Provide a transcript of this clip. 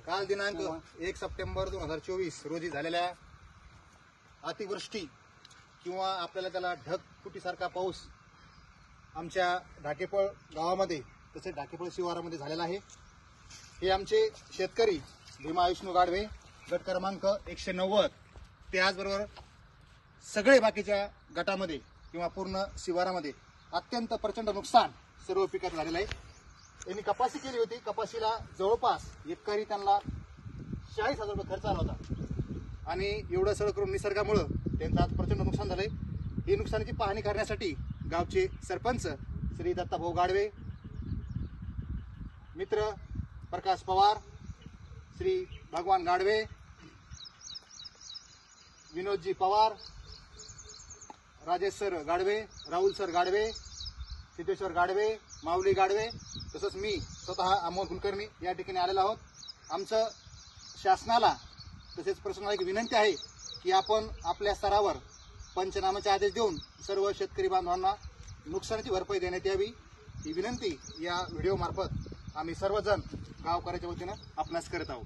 काल दिनांक 1 सप्टेंबर 2024 रोजी झालेल्या अतिवृष्टी किंवा आपल्याला त्याला ढगफुटीसारखा पाऊस आमच्या ढाकेफळ गावामध्ये तसेच ढाकेफळ शिवारामध्ये झालेला आहे। हे आमचे शेतकरी भीमा विष्णू गाडवे गट क्रमांक 190 त्याचबरोबर सगळे बाकीच्या गटामध्ये किंवा पूर्ण शिवारामध्ये अत्यंत प्रचंड नुकसान सर्व पिकात झालेलं आहे। त्यांनी कपाशी केली होती, कपाशीला जवळपास एकरी त्यांना 40,000 रुपये खर्च आला होता आणि एवढं सगळं करून निसर्गामुळे त्यांचं आज प्रचंड नुकसान झालंय। ही नुकसानाची पाहणी करण्यासाठी गावचे सरपंच श्री दत्ताभाऊ गाडवे, मित्र प्रकाश पवार, श्री भगवान गाडवे, विनोदजी पवार, राजेश सर गाडवे, राहुल सर गाडवे, सिद्धेश्वर गाडवे, माऊली गाडवे तसंच मी स्वतः अमोल कुलकर्णी या ठिकाणी आलेलो आहोत। आमचं शासनाला तसेच प्रशासनाला एक विनंती आहे की आपण आपल्या स्तरावर पंचनाम्याचे आदेश देऊन सर्व शेतकरी बांधवांना नुकसानीची भरपाई देण्यात यावी, ही विनंती या व्हिडिओ मार्फत आम्ही सर्वजण गावकऱ्याच्या वतीनं आपणास करत आहोत।